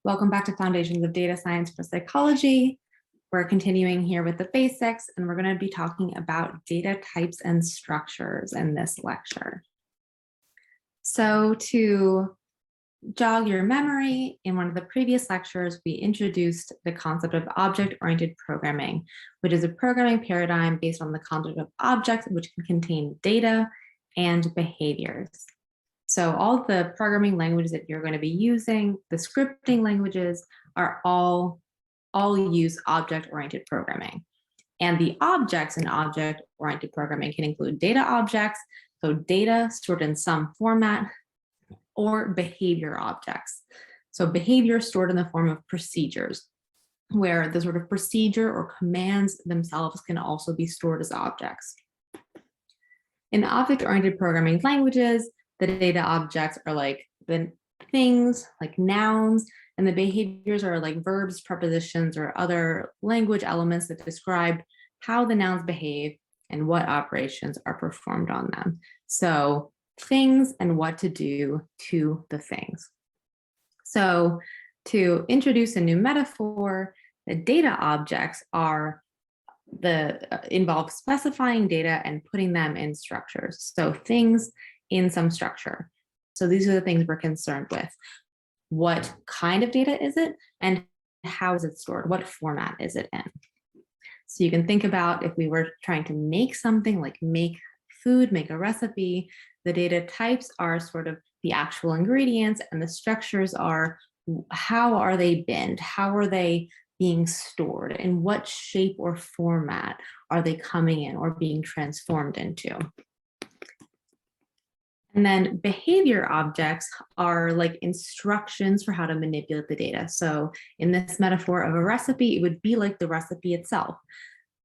Welcome back to Foundations of Data Science for Psychology. We're continuing here with the basics, and we're going to be talking about data types and structures in this lecture. So to jog your memory, in one of the previous lectures, we introduced the concept of object-oriented programming, which is a programming paradigm based on the concept of objects, which can contain data and behaviors. So all the programming languages that you're going to be using, the scripting languages, are all use object-oriented programming. And the objects in object-oriented programming can include data objects, so data stored in some format, or behavior objects. So behavior stored in the form of procedures, where the sort of procedure or commands themselves can also be stored as objects. In object-oriented programming languages, the data objects are like the things, like nouns, and the behaviors are like verbs, prepositions, or other language elements that describe how the nouns behave and what operations are performed on them. So things and what to do to the things. So to introduce a new metaphor, the data objects are involve specifying data and putting them in structures. So things in some structure. So these are the things we're concerned with. What kind of data is it, and how is it stored? What format is it in? So you can think about if we were trying to make something, like make food, make a recipe, the data types are sort of the actual ingredients, and the structures are how are they binned? How are they being stored? In what shape or format are they coming in or being transformed into? And then behavior objects are like instructions for how to manipulate the data. So in this metaphor of a recipe, it would be like the recipe itself.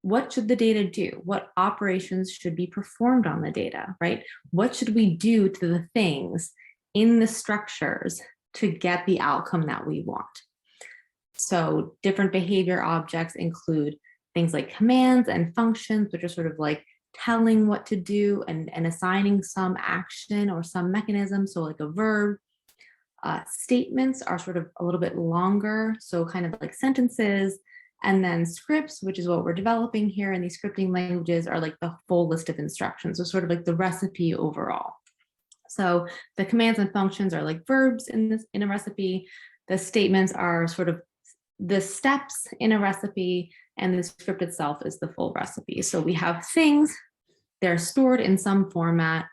What should the data do? What operations should be performed on the data, right? What should we do to the things in the structures to get the outcome that we want? So different behavior objects include things like commands and functions, which are sort of like telling what to do and assigning some action or some mechanism, so like a verb. Statements are sort of a little bit longer, so kind of like sentences. And then scripts, which is what we're developing here in these scripting languages, are like the full list of instructions, so sort of like the recipe overall. So the commands and functions are like verbs in a recipe. The statements are sort of the steps in a recipe, and the script itself is the full recipe. So we have things, they're stored in some format,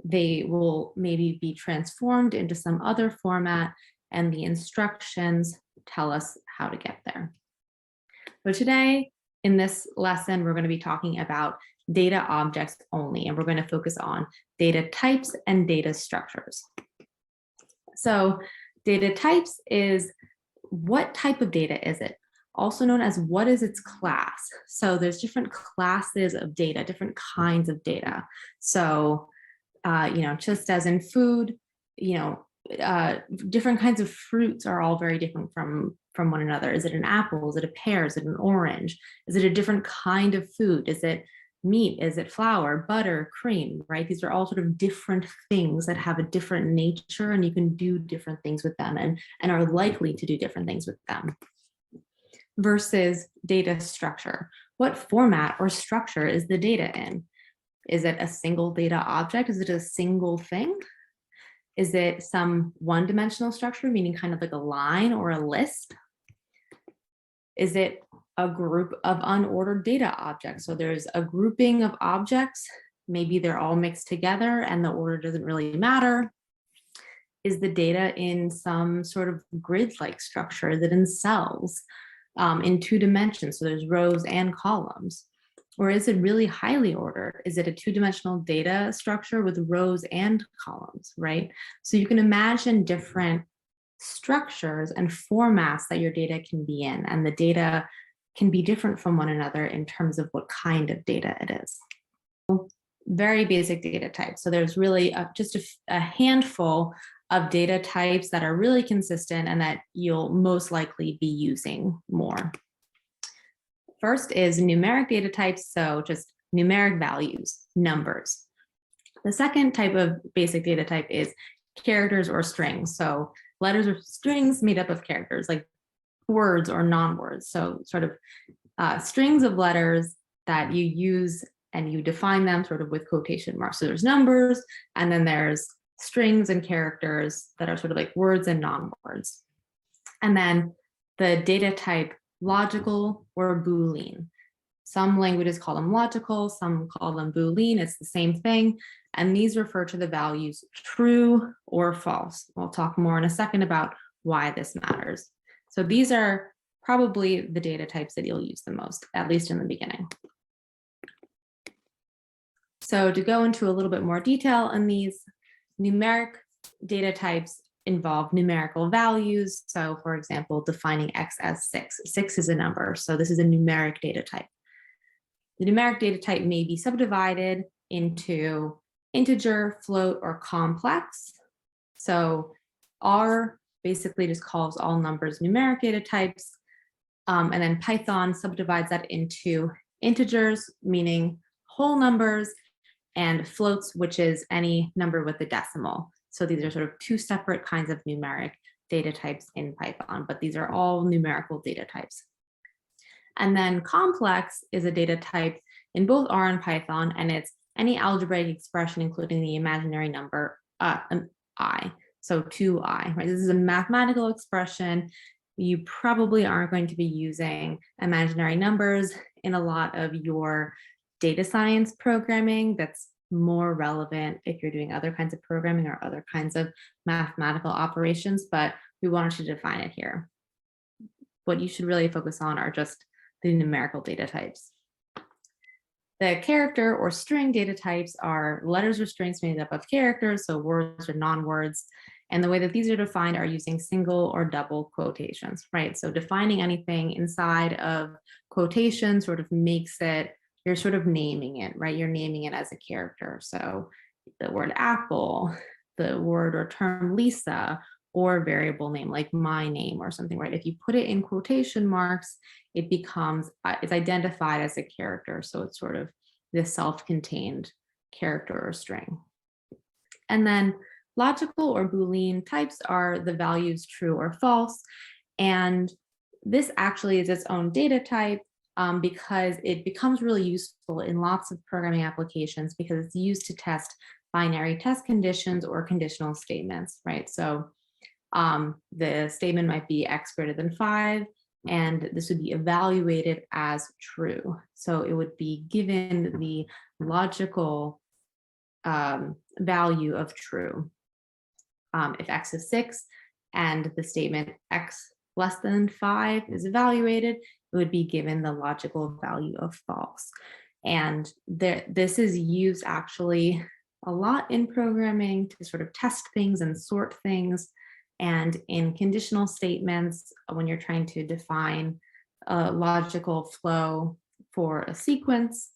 they will maybe be transformed into some other format, and the instructions tell us how to get there. So today, in this lesson, we're going to be talking about data objects only, and we're going to focus on data types and data structures. So data types is what type of data is it? Also known as what is its class. So there's different classes of data, different kinds of data. So, just as in food, different kinds of fruits are all very different from one another. Is it an apple? Is it a pear? Is it an orange? Is it a different kind of food? Is it meat? Is it flour, butter, cream, right? These are all sort of different things that have a different nature, and you can do different things with them and are likely to do different things with them. Versus data structure. What format or structure is the data in? Is it a single data object? Is it a single thing? Is it some one-dimensional structure, meaning kind of like a line or a list? Is it a group of unordered data objects? So there's a grouping of objects, maybe they're all mixed together and the order doesn't really matter. Is the data in some sort of grid-like structure? Is it in cells? In 2 dimensions, so there's rows and columns? Or is it really highly ordered? Is it a 2-dimensional data structure with rows and columns, right? So you can imagine different structures and formats that your data can be in, and the data can be different from one another in terms of what kind of data it is. Very basic data types. So there's really just a handful of data types that are really consistent and that you'll most likely be using more. First is numeric data types, so just numeric values, numbers. The second type of basic data type is characters or strings. So letters or strings made up of characters, like words or non-words. So sort of strings of letters that you use and you define them sort of with quotation marks. So there's numbers, and then there's strings and characters that are sort of like words and non-words. And then the data type logical or boolean. Some languages call them logical, some call them boolean. It's the same thing. And these refer to the values true or false. We'll talk more in a second about why this matters. So these are probably the data types that you'll use the most, at least in the beginning. So to go into a little bit more detail on these, numeric data types involve numerical values. So for example, defining X as 6. 6 is a number, so this is a numeric data type. The numeric data type may be subdivided into integer, float, or complex. So R basically just calls all numbers numeric data types. And then Python subdivides that into integers, meaning whole numbers, and floats, which is any number with a decimal. So these are sort of two separate kinds of numeric data types in Python, but these are all numerical data types. And then complex is a data type in both R and Python, and it's any algebraic expression, including the imaginary number I, so 2i, right? This is a mathematical expression. You probably aren't going to be using imaginary numbers in a lot of your data science programming. That's more relevant if you're doing other kinds of programming or other kinds of mathematical operations, but we wanted to define it here. What you should really focus on are just the numerical data types. The character or string data types are letters or strings made up of characters, so words or non-words. And the way that these are defined are using single or double quotations, right? So defining anything inside of quotation sort of makes it, you're sort of naming it, right? You're naming it as a character. So the word apple, the word or term Lisa, or variable name like my name or something, right? If you put it in quotation marks, it becomes, it's identified as a character. So it's sort of this self-contained character or string. And then logical or Boolean types are the values true or false. And this actually is its own data type because it becomes really useful in lots of programming applications because it's used to test binary test conditions or conditional statements, right? So the statement might be X greater than 5, and this would be evaluated as true. So it would be given the logical value of true. If X is 6 and the statement X less than 5 is evaluated, it would be given the logical value of false. And this is used actually a lot in programming to sort of test things and sort things. And in conditional statements, when you're trying to define a logical flow for a sequence.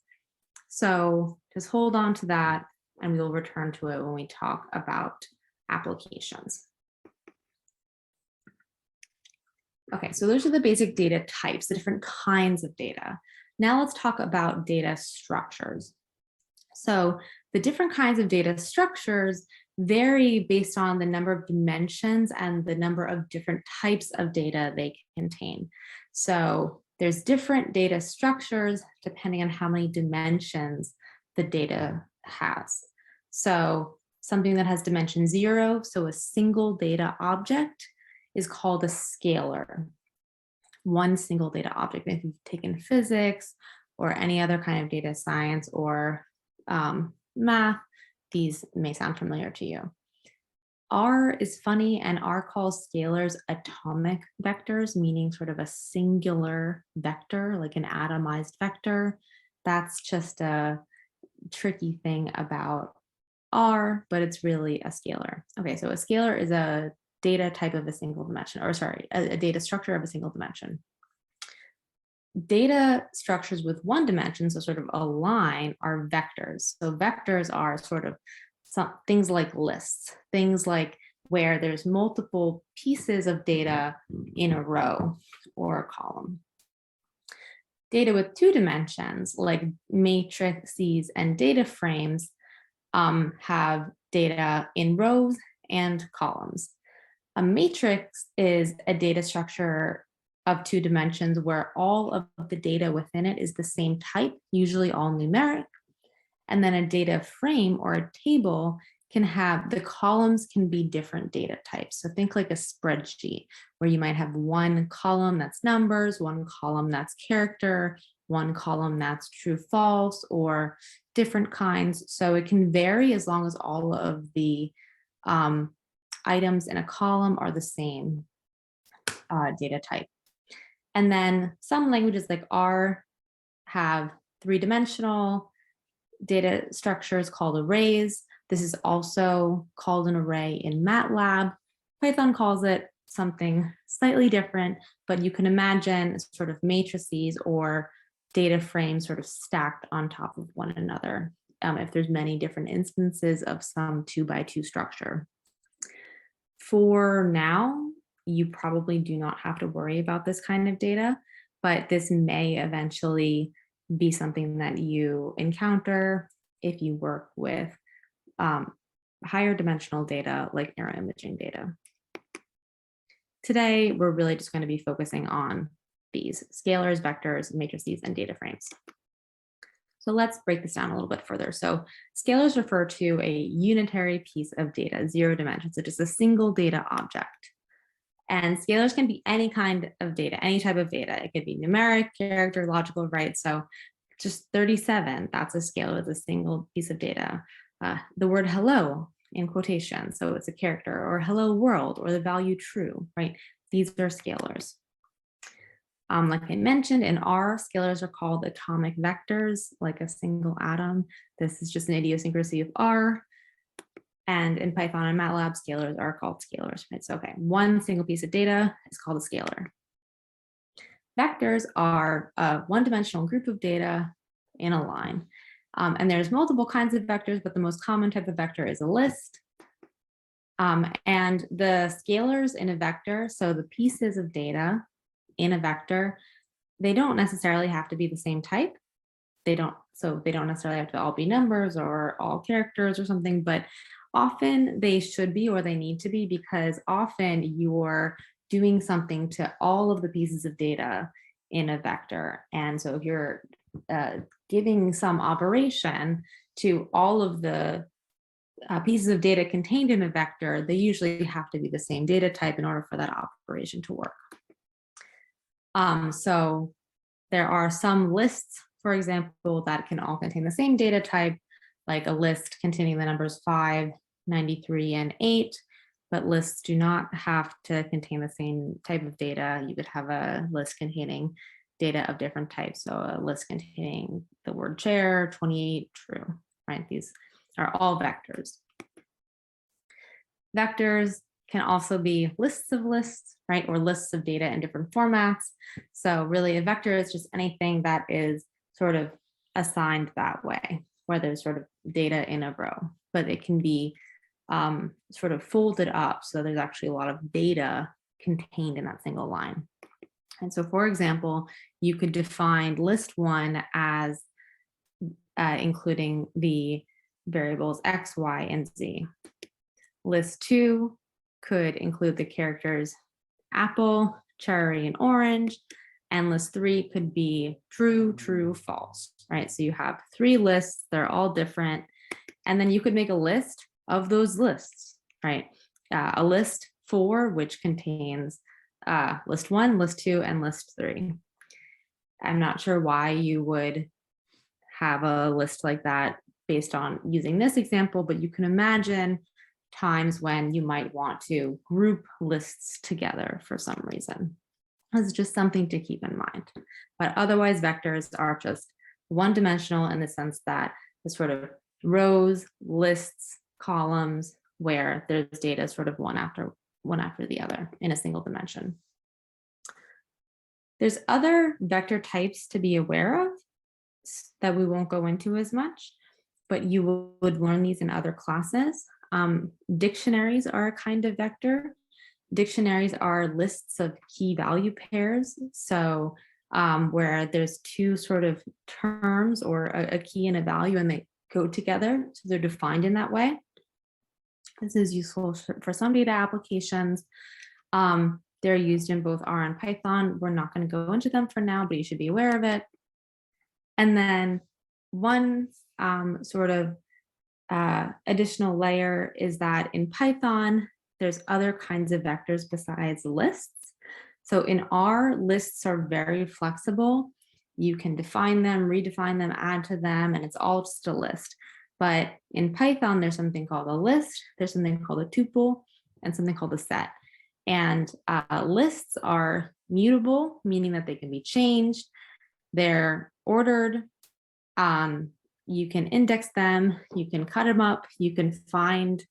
So just hold on to that and we'll return to it when we talk about applications. Okay, so those are the basic data types, the different kinds of data. Now let's talk about data structures. So the different kinds of data structures vary based on the number of dimensions and the number of different types of data they contain. So there's different data structures depending on how many dimensions the data has. So something that has dimension 0, so a single data object, is called a scalar. One single data object. If you've taken physics or any other kind of data science or math, these may sound familiar to you. R is funny, and R calls scalars atomic vectors, meaning sort of a singular vector, like an atomized vector. That's just a tricky thing about R, but it's really a scalar. Okay, so a scalar is a data type of a single dimension, or sorry, a data structure of a single dimension. Data structures with one dimension, so sort of a line, are vectors. So vectors are sort of some things like lists, things like where there's multiple pieces of data in a row or a column. Data with two dimensions, like matrices and data frames, have data in rows and columns. A matrix is a data structure of 2 dimensions where all of the data within it is the same type, usually all numeric. And then a data frame or a table can have the columns can be different data types. So think like a spreadsheet where you might have one column that's numbers, one column that's character, one column that's true, false, or different kinds. So it can vary as long as all of the items in a column are the same data type. And then some languages like R have 3-dimensional data structures called arrays. This is also called an array in MATLAB. Python calls it something slightly different, but you can imagine sort of matrices or data frames sort of stacked on top of one another if there's many different instances of some 2x2 structure. For now, you probably do not have to worry about this kind of data, but this may eventually be something that you encounter if you work with higher dimensional data like neuroimaging data. Today, we're really just going to be focusing on these scalars, vectors, matrices, and data frames. So let's break this down a little bit further. So scalars refer to a unitary piece of data, 0 dimensions, so just a single data object. And scalars can be any kind of data, any type of data. It could be numeric, character, logical, right? So just 37, that's a scalar, it's a single piece of data. The word hello in quotation, so it's a character, or hello world, or the value true, right? These are scalars. Like I mentioned, in R, scalars are called atomic vectors, like a single atom. This is just an idiosyncrasy of R. And in Python and MATLAB, scalars are called scalars, right? So, okay, one single piece of data is called a scalar. Vectors are a one-dimensional group of data in a line. And there's multiple kinds of vectors, but the most common type of vector is a list. And the scalars in a vector, so the pieces of data in a vector, they don't necessarily have to be the same type. They don't necessarily have to all be numbers or all characters or something, but often they should be or they need to be, because often you're doing something to all of the pieces of data in a vector. And so if you're giving some operation to all of the pieces of data contained in a vector, they usually have to be the same data type in order for that operation to work. So there are some lists, for example, that can all contain the same data type, like a list containing the numbers 5, 93, and 8, but lists do not have to contain the same type of data. You could have a list containing data of different types. So a list containing the word chair, 28, true, right? These are all vectors. Vectors can also be lists of lists, right? Or lists of data in different formats. So really a vector is just anything that is sort of assigned that way, where there's sort of data in a row, but it can be sort of folded up. So there's actually a lot of data contained in that single line. And so for example, you could define list 1 as including the variables X, Y, and Z. List 2 could include the characters apple, cherry, and orange. And list 3 could be true, true, false, right? So you have 3 lists, they're all different. And then you could make a list of those lists, right? A list 4, which contains list 1, list 2, and list 3. I'm not sure why you would have a list like that based on using this example, but you can imagine times when you might want to group lists together for some reason. It's just something to keep in mind. But otherwise, vectors are just one-dimensional in the sense that the sort of rows, lists, columns, where there's data sort of one after the other in a single dimension. There's other vector types to be aware of that we won't go into as much, but you would learn these in other classes. Dictionaries are a kind of vector. Dictionaries are lists of key value pairs. So where there's 2 sort of terms or a key and a value, and they go together. So they're defined in that way. This is useful for some data applications. They're used in both R and Python. We're not going to go into them for now, but you should be aware of it. And then one sort of additional layer is that in Python, there's other kinds of vectors besides lists. So in R, lists are very flexible. You can define them, redefine them, add to them, and it's all just a list. But in Python, there's something called a list, there's something called a tuple, and something called a set. And lists are mutable, meaning that they can be changed. They're ordered. You can index them, you can cut them up, you can find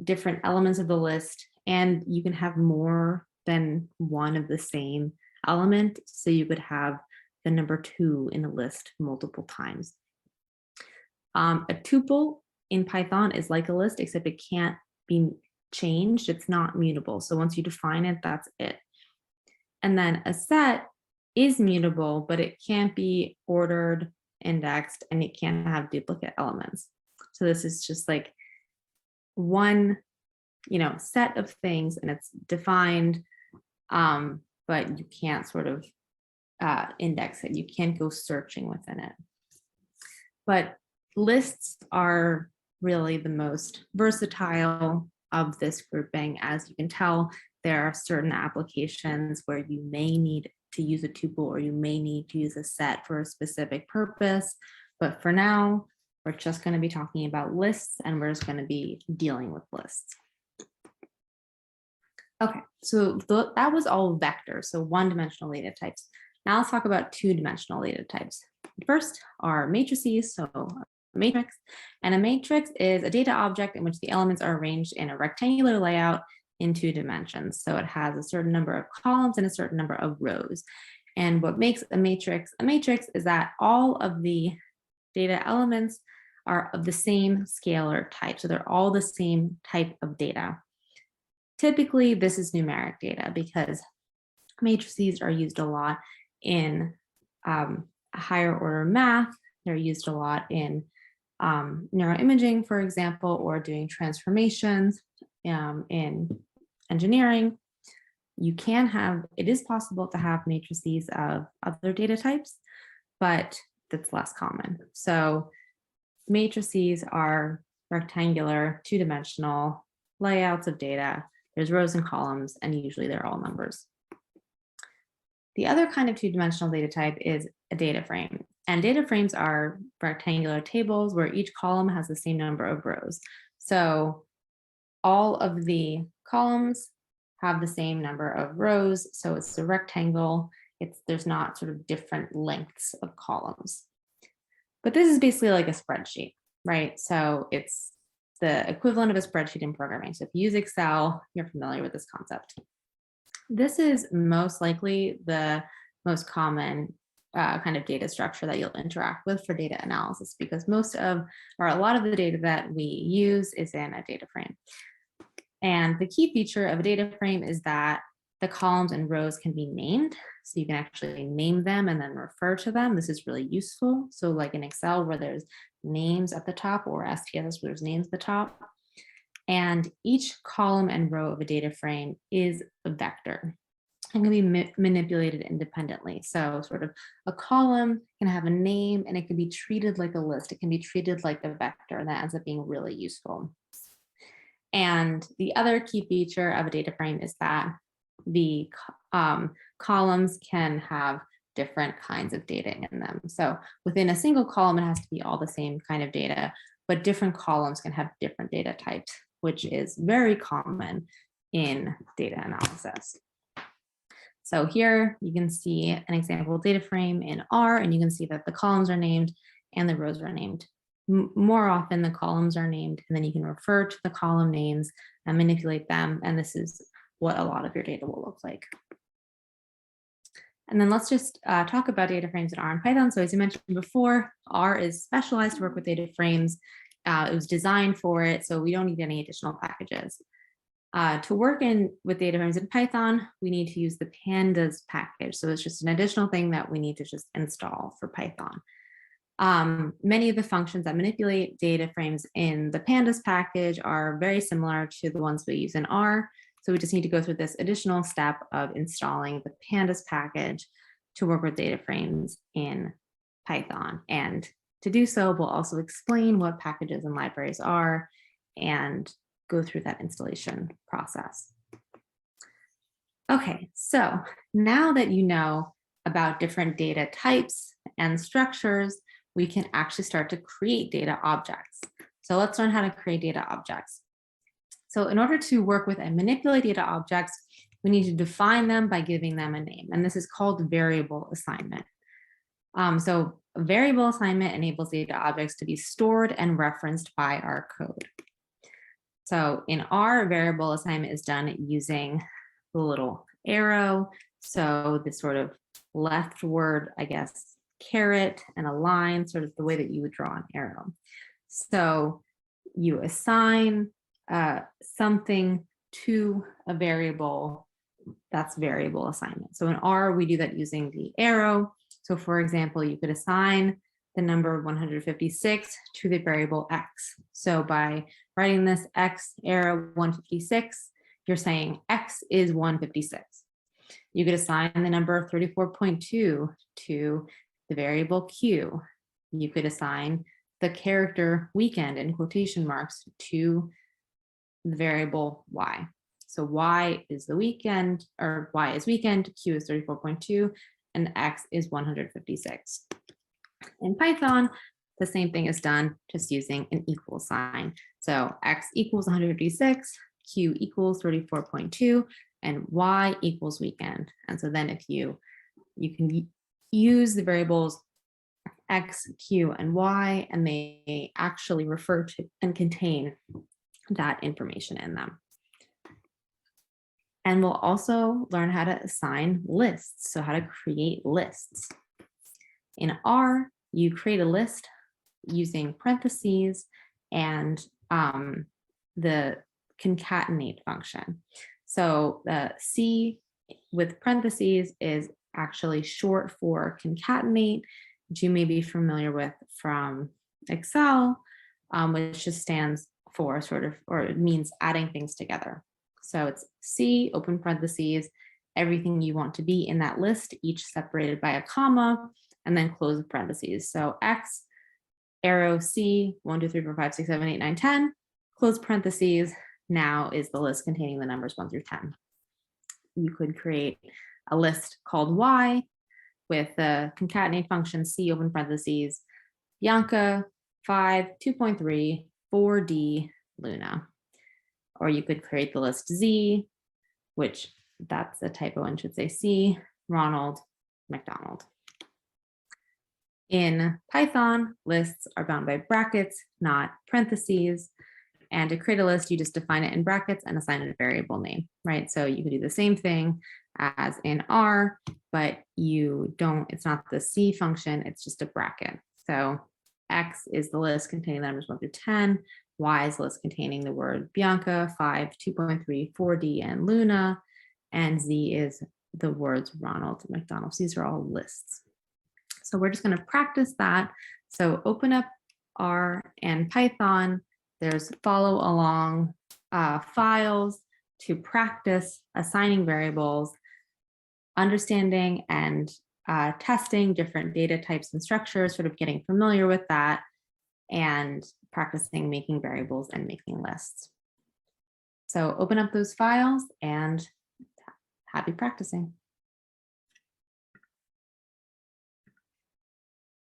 different elements of the list, and you can have more than one of the same element. So you could have the number 2 in a list multiple times. A tuple in Python is like a list, except it can't be changed. It's not mutable. So once you define it, that's it. And then a set is mutable, but it can't be ordered, indexed, and it can't have duplicate elements. So this is just like one, set of things, and it's defined, but you can't sort of index it. You can't go searching within it. But lists are really the most versatile of this grouping. As you can tell, there are certain applications where you may need to use a tuple or you may need to use a set for a specific purpose. But for now, we're just going to be talking about lists, and we're just going to be dealing with lists. Okay, so that was all vectors, so one-dimensional data types. Now let's talk about two-dimensional data types. First are matrices, so a matrix. And a matrix is a data object in which the elements are arranged in a rectangular layout in 2 dimensions. So it has a certain number of columns and a certain number of rows. And what makes a matrix is that all of the data elements are of the same scalar type. So they're all the same type of data. Typically, this is numeric data because matrices are used a lot in higher order math. They're used a lot in neuroimaging, for example, or doing transformations in engineering. It is possible to have matrices of other data types, but that's less common. So matrices are rectangular, 2-dimensional layouts of data. There's rows and columns, and usually they're all numbers. The other kind of 2-dimensional data type is a data frame. And data frames are rectangular tables where each column has the same number of rows. So all of the columns have the same number of rows. So it's a rectangle. There's not sort of different lengths of columns. But this is basically like a spreadsheet, right? So it's the equivalent of a spreadsheet in programming. So if you use Excel, you're familiar with this concept. This is most likely the most common kind of data structure that you'll interact with for data analysis, because a lot of the data that we use is in a data frame. And the key feature of a data frame is that the columns and rows can be named. So you can actually name them and then refer to them. This is really useful. So like in Excel, where there's names at the top, or SPSS where there's names at the top. And each column and row of a data frame is a vector and can be manipulated independently. So sort of a column can have a name and it can be treated like a list. It can be treated like a vector, and that ends up being really useful. And the other key feature of a data frame is that the columns can have different kinds of data in them. So within a single column, it has to be all the same kind of data, but different columns can have different data types, which is very common in data analysis. So here you can see an example data frame in R, and you can see that the columns are named and the rows are named. More often the columns are named, and then you can refer to the column names and manipulate them. And this is what a lot of your data will look like. And then let's just talk about data frames in R and Python. So as I mentioned before, R is specialized to work with data frames. It was designed for it, so we don't need any additional packages. To work with data frames in Python, we need to use the pandas package. So it's just an additional thing that we need to just install for Python. Many of the functions that manipulate data frames in the pandas package are very similar to the ones we use in R. So we just need to go through this additional step of installing the pandas package to work with data frames in Python. And to do so, we'll also explain what packages and libraries are and go through that installation process. Okay, so now that you know about different data types and structures, we can actually start to create data objects. So let's learn how to create data objects. So in order to work with and manipulate data objects, we need to define them by giving them a name. And this is called variable assignment. So variable assignment enables data objects to be stored and referenced by our code. So in R, variable assignment is done using the little arrow. So this sort of leftward, I guess, caret and a line, sort of the way that you would draw an arrow. So you assign something to a variable, that's variable assignment. So in R, we do that using the arrow. So for example, you could assign the number 156 to the variable X. So by writing this X arrow 156, you're saying X is 156. You could assign the number 34.2 to the variable Q. You could assign the character weekend in quotation marks to the variable Y. So Y is the weekend, or Y is weekend, Q is 34.2, and X is 156. In Python, the same thing is done just using an equal sign. So X equals 156, Q equals 34.2, and Y equals weekend. And so then if you can use the variables X, Q, and Y, and they actually refer to and contain that information in them. And we'll also learn how to assign lists, so how to create lists. In R, you create a list using parentheses and the concatenate function. So the C with parentheses is actually short for concatenate, which you may be familiar with from Excel, which just stands for sort of, or it means adding things together. So it's C, open parentheses, everything you want to be in that list, each separated by a comma, and then close parentheses. So X, arrow C, 1, 2, 3, 4, 5, 6, 7, 8, 9, 10, close parentheses, now is the list containing the numbers 1 through 10. You could create a list called Y with the concatenate function C, open parentheses, Bianca, 5, 2.3, 4D, Luna. Or you could create the list Z, which that's a typo and should say C, Ronald, McDonald. In Python, lists are bound by brackets, not parentheses. And to create a list, you just define it in brackets and assign it a variable name, right? So you can do the same thing as in R, but you don't, it's not the C function, it's just a bracket. So X is the list containing the numbers 1 through 10, Y is the list containing the word Bianca, 5, 2.3, 4D, and Luna, and Z is the words Ronald, McDonald. So these are all lists. So we're just going to practice that. So open up R and Python. There's follow along files to practice assigning variables, understanding and testing different data types and structures, sort of getting familiar with that, and practicing making variables and making lists. So open up those files and happy practicing.